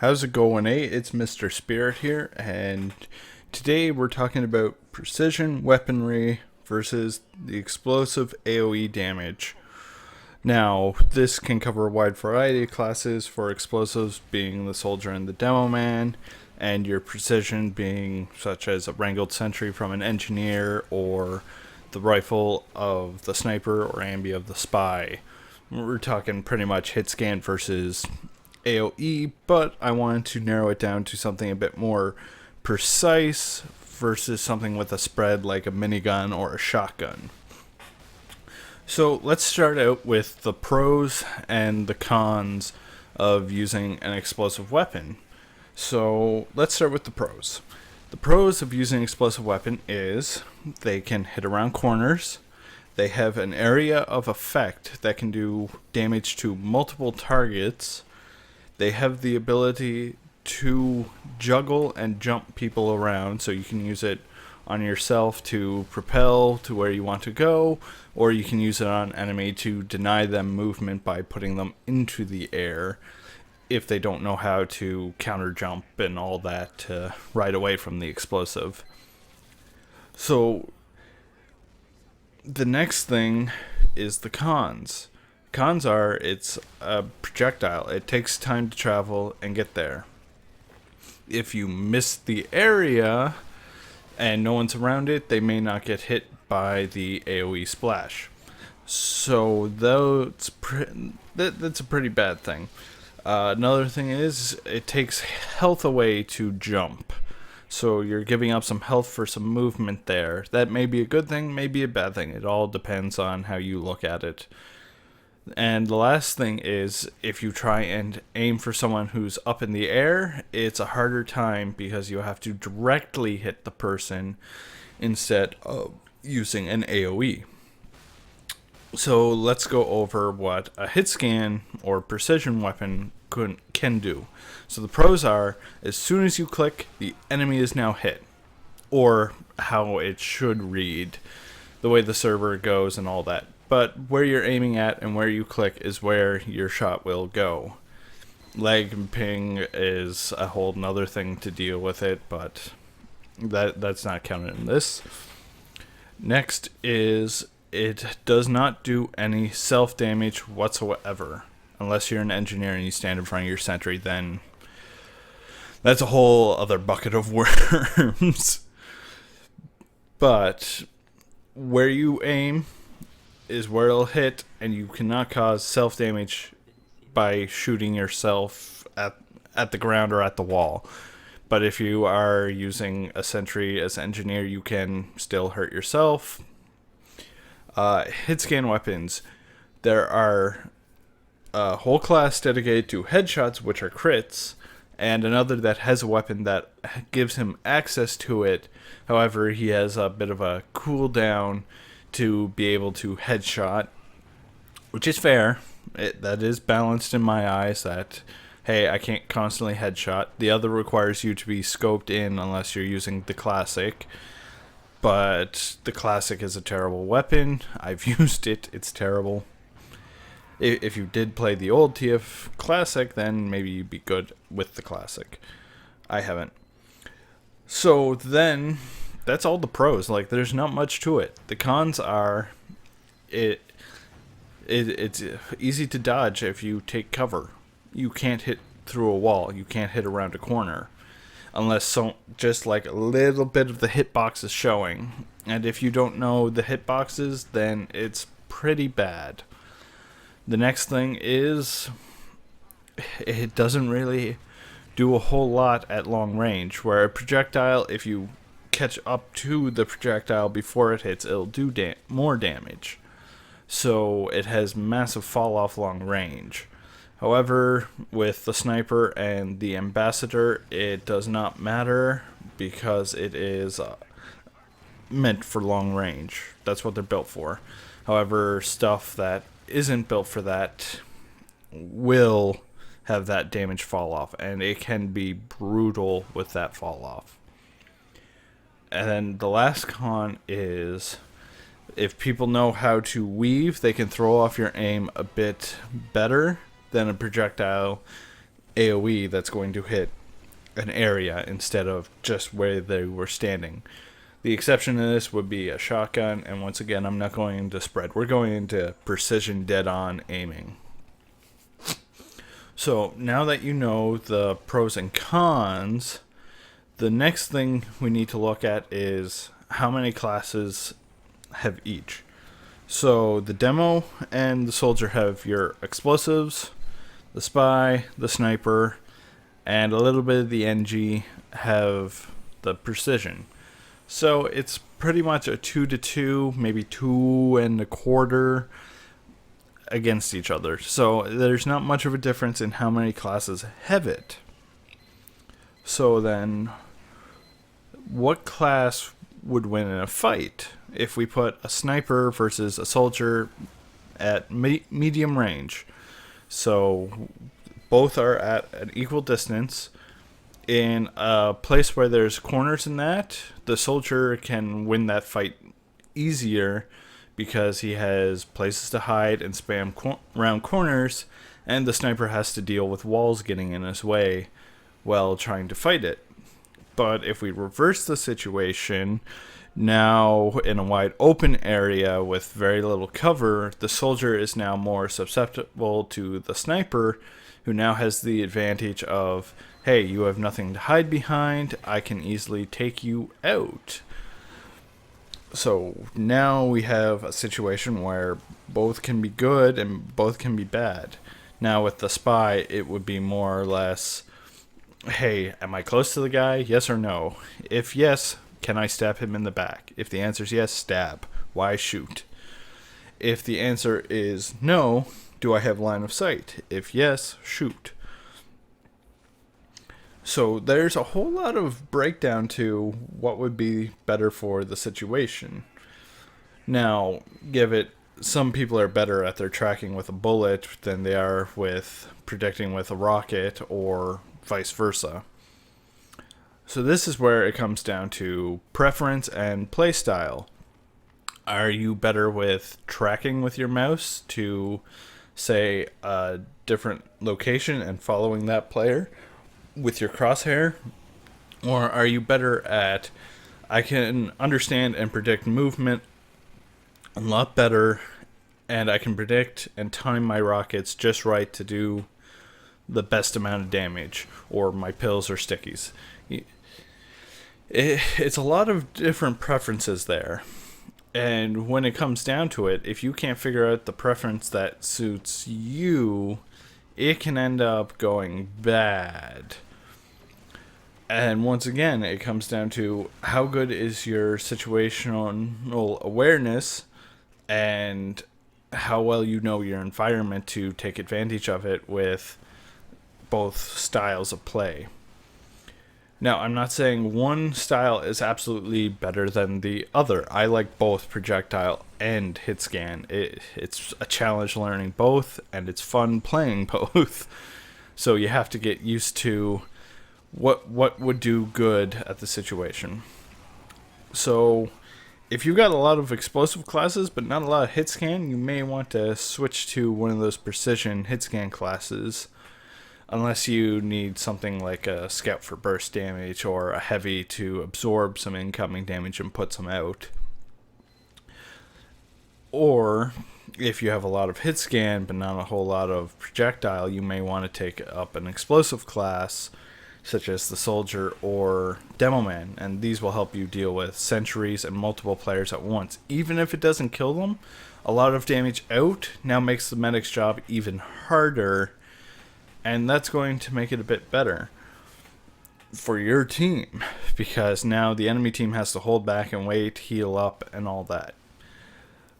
How's it going, It's Mr.Spirit here, and today we're talking about precision weaponry versus the explosive AoE damage. Now, this can cover a wide variety of classes, for explosives being the soldier and the demo man, and your precision being such as a wrangled sentry from an engineer, or the rifle of the sniper, or ambi of the spy. We're talking pretty much hit scan versus AoE, but I wanted to narrow it down to something a bit more precise versus something with a spread like a minigun or a shotgun. So let's start out with the pros and the cons of using an explosive weapon. So let's start with the pros. The pros of using an explosive weapon is they can hit around corners. They have an area of effect that can do damage to multiple targets. They have the ability to juggle and jump people around, so you can use it on yourself to propel to where you want to go, or you can use it on an enemy to deny them movement by putting them into the air if they don't know how to counter jump and all that to ride away from the explosive. So the next thing is the cons. Cons are it's a projectile. It takes time to travel and get there. If you miss the area and no one's around it, they may not get hit by the AoE splash. So that's a pretty bad thing. Another thing is it takes health away to jump. So you're giving up some health for some movement there. That may be a good thing, may be a bad thing. It all depends on how you look at it. And the last thing is, if you try and aim for someone who's up in the air, it's a harder time because you have to directly hit the person instead of using an AoE. So let's go over what a hit scan or precision weapon can do. So the pros are, as soon as you click, the enemy is now hit. Or how it should read, the way the server goes and all that. But where you're aiming at and where you click is where your shot will go. Lag and ping is a whole nother thing to deal with it, but that's not counted in this. Next is it does not do any self-damage whatsoever. Unless you're an engineer and you stand in front of your sentry, then that's a whole other bucket of worms. But where you aim is where it'll hit, and you cannot cause self-damage by shooting yourself at the ground or at the wall. But if you are using a sentry as engineer, you can still hurt yourself. Hit scan weapons. There are a whole class dedicated to headshots, which are crits, and another that has a weapon that gives him access to it. However, he has a bit of a cooldown to be able to headshot, which is fair. That is balanced in my eyes, that, hey, I can't constantly headshot. The other requires you to be scoped in unless you're using the classic. But the classic is a terrible weapon. I've used it. It's terrible. If you did play the old TF classic, then maybe you'd be good with the classic. I haven't. So then, that's all the pros. Like, there's not much to it. The cons are, it's easy to dodge if you take cover. You can't hit through a wall. You can't hit around a corner. Unless just like a little bit of the hitbox is showing. And if you don't know the hitboxes, then it's pretty bad. The next thing is, it doesn't really do a whole lot at long range. Where a projectile, if you catch up to the projectile before it hits, it'll do more damage. So it has massive fall off long range. However, with the sniper and the ambassador, it does not matter because it is meant for long range. That's what they're built for. However, stuff that isn't built for that will have that damage fall off, and it can be brutal with that fall off. And then the last con is, if people know how to weave, they can throw off your aim a bit better than a projectile AoE that's going to hit an area instead of just where they were standing. The exception to this would be a shotgun, and once again, I'm not going into spread. We're going into precision dead-on aiming. So now that you know the pros and cons, the next thing we need to look at is how many classes have each. So the demo and the soldier have your explosives, the spy, the sniper, and a little bit of the NG have the precision. So it's pretty much a 2-2, maybe 2.25 against each other. So there's not much of a difference in how many classes have it. So then, what class would win in a fight if we put a sniper versus a soldier at medium range? So both are at an equal distance. In a place where there's corners in that, the soldier can win that fight easier because he has places to hide and spam around corners, and the sniper has to deal with walls getting in his way while trying to fight it. But if we reverse the situation, now in a wide open area with very little cover, the soldier is now more susceptible to the sniper, who now has the advantage of, hey, you have nothing to hide behind, I can easily take you out. So now we have a situation where both can be good and both can be bad. Now with the spy, it would be more or less, hey, am I close to the guy? Yes or no? If yes, can I stab him in the back? If the answer is yes, stab. Why shoot? If the answer is no, do I have line of sight? If yes, shoot. So there's a whole lot of breakdown to what would be better for the situation. Now, some people are better at their tracking with a bullet than they are with predicting with a rocket, or vice versa. So this is where it comes down to preference and playstyle. Are you better with tracking with your mouse to, say, a different location and following that player with your crosshair? Or are you better at, I can understand and predict movement a lot better, and I can predict and time my rockets just right to do the best amount of damage, or my pills or stickies? It's a lot of different preferences there. And when it comes down to it, if you can't figure out the preference that suits you, it can end up going bad. And once again, it comes down to how good is your situational awareness and how well you know your environment to take advantage of it with both styles of play. Now, I'm not saying one style is absolutely better than the other. I like both projectile and hit scan. It's a challenge learning both, and it's fun playing both. So you have to get used to what would do good at the situation. So if you've got a lot of explosive classes but not a lot of hit scan, you may want to switch to one of those precision hit scan classes, unless you need something like a scout for burst damage or a heavy to absorb some incoming damage and put some out. Or if you have a lot of hit scan but not a whole lot of projectile, you may want to take up an explosive class such as the soldier or demo man, and these will help you deal with sentries and multiple players at once. Even if it doesn't kill them, a lot of damage out now makes the medic's job even harder, and that's going to make it a bit better for your team, because now the enemy team has to hold back and wait, heal up, and all that.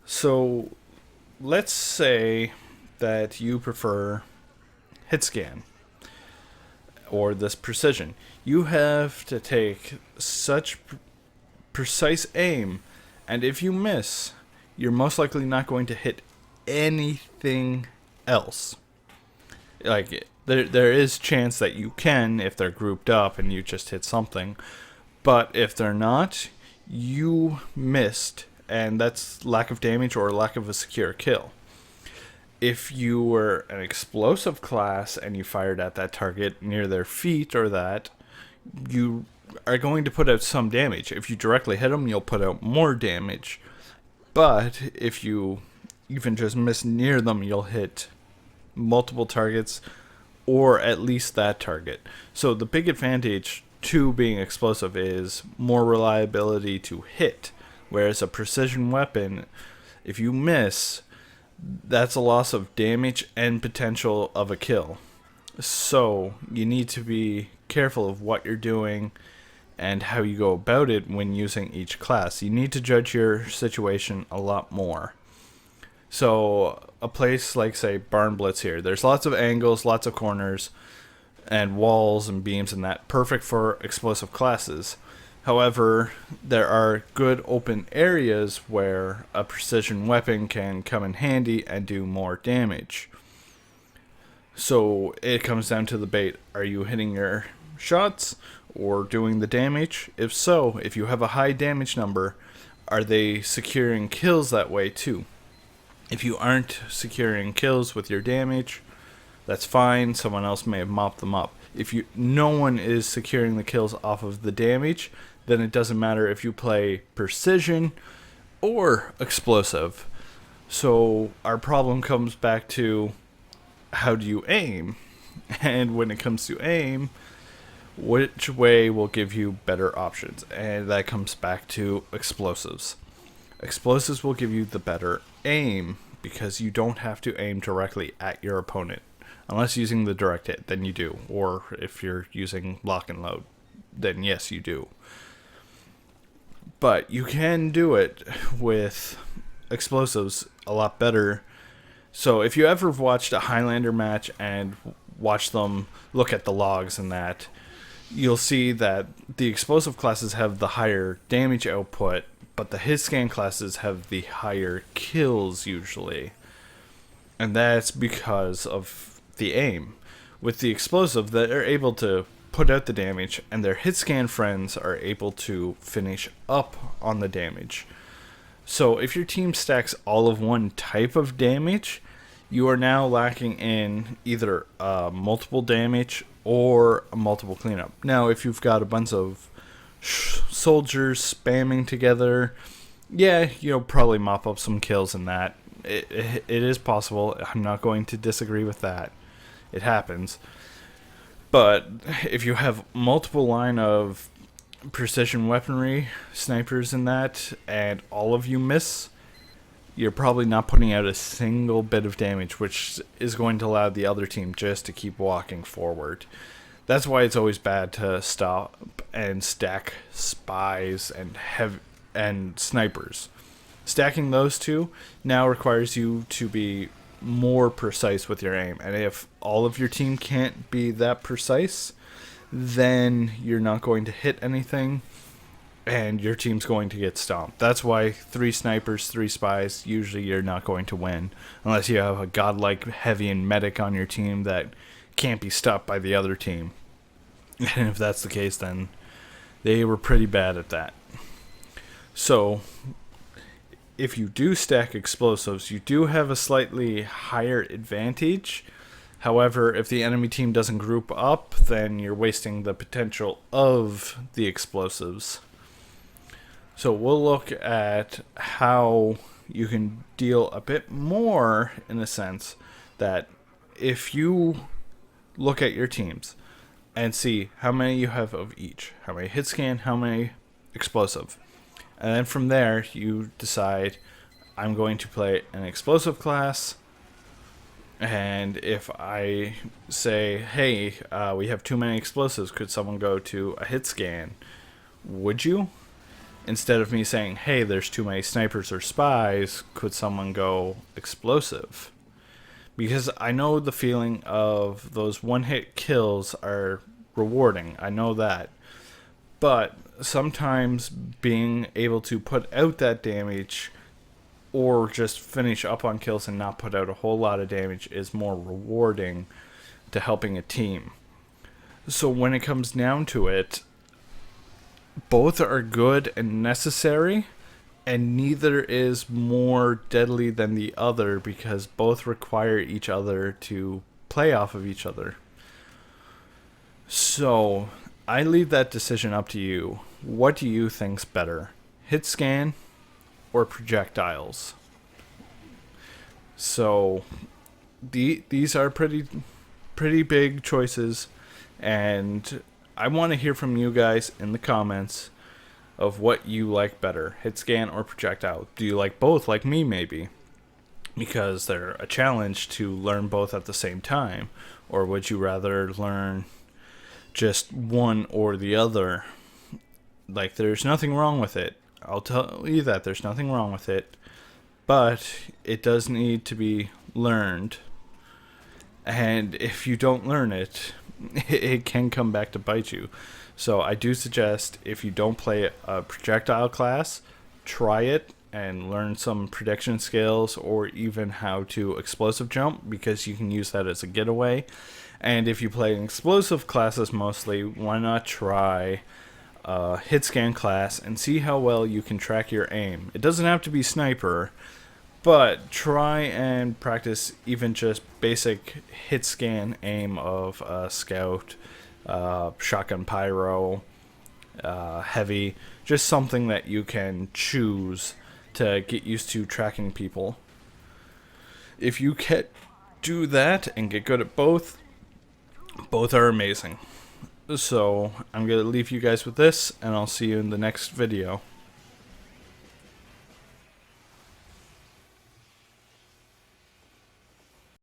So let's say that you prefer hit scan or this precision. You have to take such precise aim, and if you miss, you're most likely not going to hit anything else. Like, there is chance that you can if they're grouped up and you just hit something, but if they're not, you missed, and that's lack of damage or lack of a secure kill. If you were an explosive class and you fired at that target near their feet or that, you are going to put out some damage. If you directly hit them, you'll put out more damage. But if you even just miss near them, you'll hit multiple targets or at least that target. So the big advantage to being explosive is more reliability to hit, whereas a precision weapon, if you miss, that's a loss of damage and potential of a kill. So you need to be careful of what you're doing and how you go about it when using each class. You need to judge your situation a lot more. So a place like, say, Barn Blitz here, there's lots of angles, lots of corners, and walls and beams and that, perfect for explosive classes. However, there are good open areas where a precision weapon can come in handy and do more damage. So it comes down to the bait. Are you hitting your shots or doing the damage? If so, if you have a high damage number, are they securing kills that way too? If you aren't securing kills with your damage, that's fine. Someone else may have mopped them up. If no one is securing the kills off of the damage, then it doesn't matter if you play precision or explosive. So our problem comes back to, how do you aim? And when it comes to aim, which way will give you better options? And that comes back to explosives. Explosives will give you the better aim because you don't have to aim directly at your opponent. Unless using the direct hit, then you do. Or if you're using lock and load, then yes, you do. But you can do it with explosives a lot better. So if you ever watched a Highlander match and watch them look at the logs and that, you'll see that the explosive classes have the higher damage output, but the hit scan classes have the higher kills usually. And that's because of the aim. With the explosive, they're able to put out the damage, and their hit scan friends are able to finish up on the damage. So if your team stacks all of one type of damage, you are now lacking in either multiple damage or a multiple cleanup. Now, if you've got a bunch of soldiers spamming together, yeah, you'll probably mop up some kills in that. It is possible. I'm not going to disagree with that. It happens. But if you have multiple line of precision weaponry, snipers in that, and all of you miss, you're probably not putting out a single bit of damage, which is going to allow the other team just to keep walking forward. That's why it's always bad to stop and stack spies and snipers. Stacking those two now requires you to be more precise with your aim. And if all of your team can't be that precise, then you're not going to hit anything, and your team's going to get stomped. That's why 3 snipers, 3 spies, usually you're not going to win. Unless you have a godlike heavy and medic on your team that can't be stopped by the other team. And if that's the case, then they were pretty bad at that. So if you do stack explosives, you do have a slightly higher advantage. However, if the enemy team doesn't group up, then you're wasting the potential of the explosives. So we'll look at how you can deal a bit more, in the sense that if you look at your teams and see how many you have of each, how many hit scan, how many explosive, and then from there you decide, I'm going to play an explosive class. And if I say, hey, we have too many explosives, could someone go to a hit scan? Would you? Instead of me saying, hey, there's too many snipers or spies, could someone go explosive? Because I know the feeling of those one-hit kills are rewarding. I know that. But sometimes being able to put out that damage or just finish up on kills and not put out a whole lot of damage is more rewarding to helping a team. So when it comes down to it, both are good and necessary, and neither is more deadly than the other because both require each other to play off of each other. So, I leave that decision up to you. What do you think's better? Hit scan or projectiles? So, these are pretty big choices, and I want to hear from you guys in the comments of what you like better, hit scan or projectile. Do you like both like me maybe? Because they're a challenge to learn both at the same time. Or would you rather learn just one or the other? Like, there's nothing wrong with it. I'll tell you that there's nothing wrong with it. But it does need to be learned. And if you don't learn it, it can come back to bite you. So I do suggest if you don't play a projectile class, try it and learn some prediction skills or even how to explosive jump, because you can use that as a getaway. And if you play explosive classes mostly, why not try a hit scan class and see how well you can track your aim. It doesn't have to be sniper, but try and practice even just basic hit scan aim of scout, shotgun pyro, heavy, just something that you can choose to get used to tracking people. If you can do that and get good at both are amazing. So I'm going to leave you guys with this, and I'll see you in the next video.